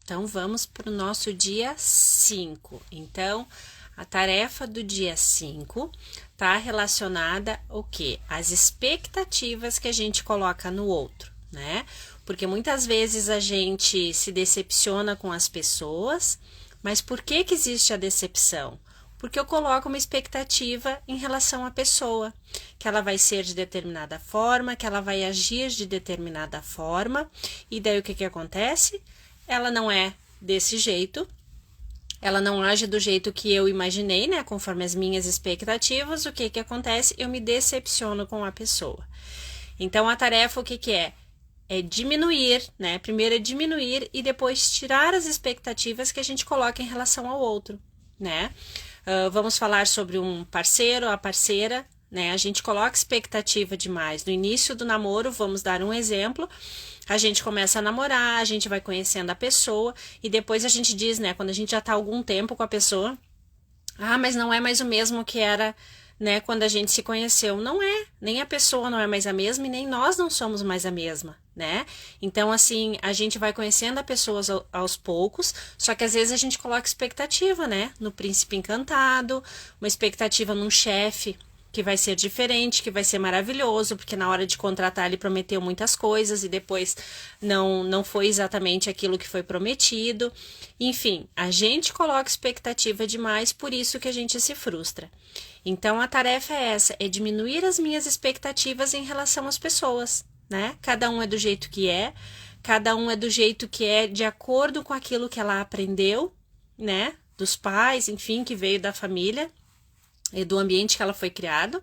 Então, vamos para o nosso dia 5. Então, a tarefa do dia 5 está relacionada ao quê? As expectativas que a gente coloca no outro, né? Porque muitas vezes a gente se decepciona com as pessoas, mas por que existe a decepção? Porque eu coloco uma expectativa em relação à pessoa, que ela vai ser de determinada forma, que ela vai agir de determinada forma, e daí o que acontece? Ela não é desse jeito, ela não age do jeito que eu imaginei, né? Conforme as minhas expectativas, o que acontece? Eu me decepciono com a pessoa. Então, a tarefa, o que é? É diminuir, né? Primeiro é diminuir e depois tirar as expectativas que a gente coloca em relação ao outro, né? Vamos falar sobre um parceiro, a parceira, né? A gente coloca expectativa demais. No início do namoro, vamos dar um exemplo, a gente começa a namorar, a gente vai conhecendo a pessoa e depois a gente diz, né? Quando a gente já tá há algum tempo com a pessoa, mas não é mais o mesmo que era, né, quando a gente se conheceu. Não é, nem a pessoa não é mais a mesma e nem nós não somos mais a mesma, né? Então, assim, a gente vai conhecendo a pessoa aos poucos, só que às vezes a gente coloca expectativa, né? No príncipe encantado, uma expectativa num chefe que vai ser diferente, que vai ser maravilhoso, porque na hora de contratar ele prometeu muitas coisas e depois não foi exatamente aquilo que foi prometido. Enfim, a gente coloca expectativa demais, por isso que a gente se frustra. Então, a tarefa é essa, é diminuir as minhas expectativas em relação às pessoas, né? Cada um é do jeito que é, cada um é do jeito que é de acordo com aquilo que ela aprendeu, né? Dos pais, enfim, que veio da família e do ambiente que ela foi criado,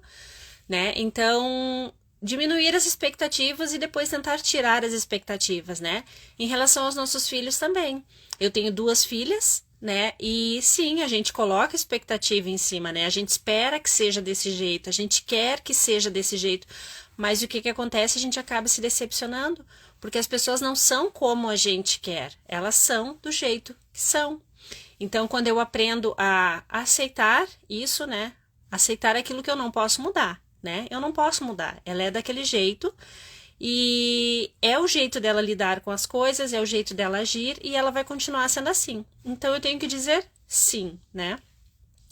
né? Então, diminuir as expectativas e depois tentar tirar as expectativas, né? Em relação aos nossos filhos também. Eu tenho 2 filhas, né? E sim, a gente coloca expectativa em cima, né? A gente espera que seja desse jeito, a gente quer que seja desse jeito, mas o que acontece? A gente acaba se decepcionando, porque as pessoas não são como a gente quer, elas são do jeito que são. Então, quando eu aprendo a aceitar isso, né? Aceitar aquilo que eu não posso mudar, né? Eu não posso mudar, ela é daquele jeito e é o jeito dela lidar com as coisas, é o jeito dela agir e ela vai continuar sendo assim. Então, eu tenho que dizer sim, né?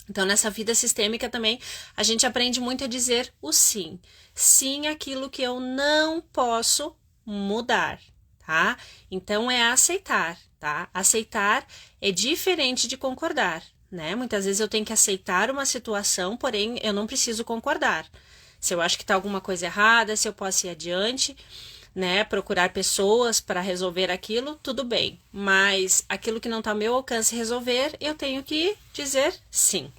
Então, nessa vida sistêmica também, a gente aprende muito a dizer o sim. Sim àquilo que eu não posso mudar, tá? Então, é aceitar, tá? Aceitar é diferente de concordar, né? Muitas vezes eu tenho que aceitar uma situação, porém, eu não preciso concordar. Se eu acho que tá alguma coisa errada, se eu posso ir adiante, né? Procurar pessoas para resolver aquilo, tudo bem. Mas aquilo que não tá ao meu alcance resolver, eu tenho que dizer sim.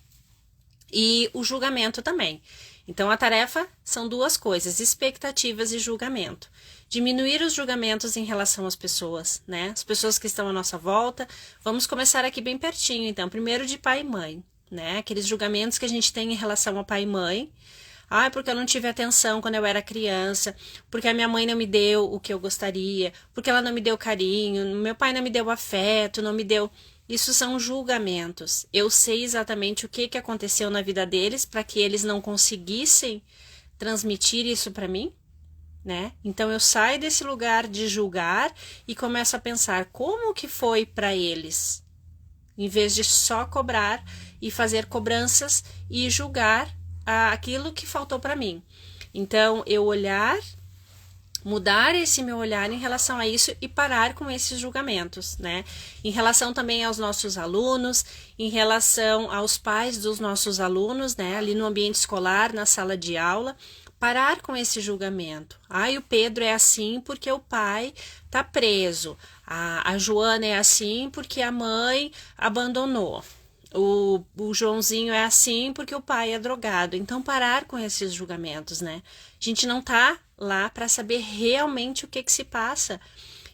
E o julgamento também. Então, a tarefa são 2 coisas, expectativas e julgamento. Diminuir os julgamentos em relação às pessoas, né? As pessoas que estão à nossa volta. Vamos começar aqui bem pertinho, então. Primeiro de pai e mãe, né? Aqueles julgamentos que a gente tem em relação a pai e mãe. Porque eu não tive atenção quando eu era criança, porque a minha mãe não me deu o que eu gostaria, porque ela não me deu carinho, meu pai não me deu afeto, não me deu... Isso são julgamentos. Eu sei exatamente o que aconteceu na vida deles para que eles não conseguissem transmitir isso para mim, né? Então eu saio desse lugar de julgar e começo a pensar como que foi para eles, em vez de só cobrar e fazer cobranças e julgar aquilo que faltou para mim. Então eu mudar esse meu olhar em relação a isso e parar com esses julgamentos, né? Em relação também aos nossos alunos, em relação aos pais dos nossos alunos, né? Ali no ambiente escolar, na sala de aula, parar com esse julgamento. O Pedro é assim porque o pai tá preso. A Joana é assim porque a mãe abandonou. O Joãozinho é assim porque o pai é drogado. Então, parar com esses julgamentos, né? A gente não tá lá para saber realmente o que se passa.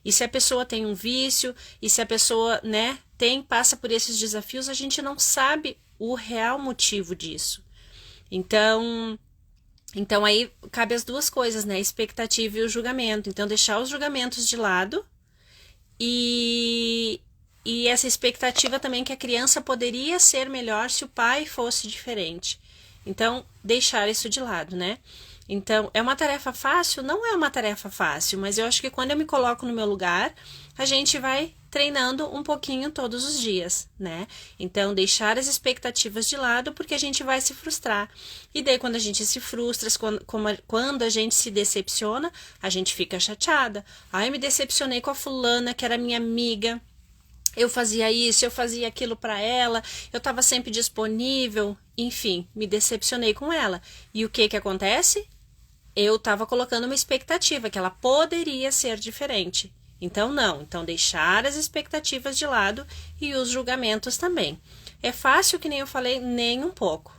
E se a pessoa tem um vício, e se a pessoa, né, passa por esses desafios, a gente não sabe o real motivo disso. Então aí cabe as 2 coisas, né? A expectativa e o julgamento. Então, deixar os julgamentos de lado e essa expectativa também que a criança poderia ser melhor se o pai fosse diferente. Então, deixar isso de lado, né? Então, é uma tarefa fácil? Não é uma tarefa fácil, mas eu acho que quando eu me coloco no meu lugar, a gente vai treinando um pouquinho todos os dias, né? Então, deixar as expectativas de lado, porque a gente vai se frustrar. E daí, quando a gente se frustra, quando a gente se decepciona, a gente fica chateada. Ai, me decepcionei com a fulana, que era minha amiga. Eu fazia isso, eu fazia aquilo para ela, eu estava sempre disponível, enfim, me decepcionei com ela. E o que acontece? Eu estava colocando uma expectativa que ela poderia ser diferente. Então, não. Então, deixar as expectativas de lado e os julgamentos também. É fácil, que nem eu falei, nem um pouco,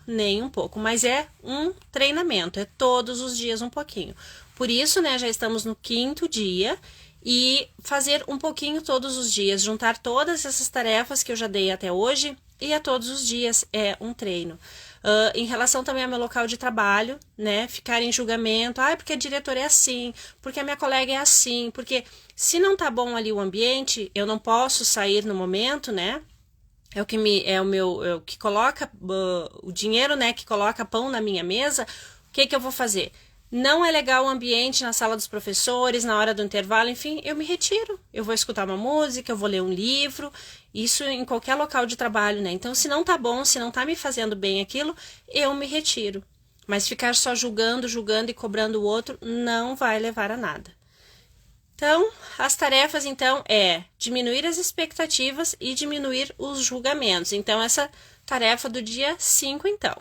mas é um treinamento, é todos os dias um pouquinho. Por isso, né, já estamos no 5º dia e fazer um pouquinho todos os dias, juntar todas essas tarefas que eu já dei até hoje e a todos os dias é um treino. Em relação também ao meu local de trabalho, né, ficar em julgamento, porque a diretora é assim, porque a minha colega é assim, porque se não tá bom ali o ambiente, eu não posso sair no momento, né, é o que coloca o dinheiro, né, que coloca pão na minha mesa. O que eu vou fazer? Não é legal o ambiente na sala dos professores, na hora do intervalo, enfim, eu me retiro. Eu vou escutar uma música, eu vou ler um livro, isso em qualquer local de trabalho, né? Então, se não tá bom, se não tá me fazendo bem aquilo, eu me retiro. Mas ficar só julgando e cobrando o outro não vai levar a nada. Então, as tarefas, então, é diminuir as expectativas e diminuir os julgamentos. Então, essa tarefa do dia 5, então.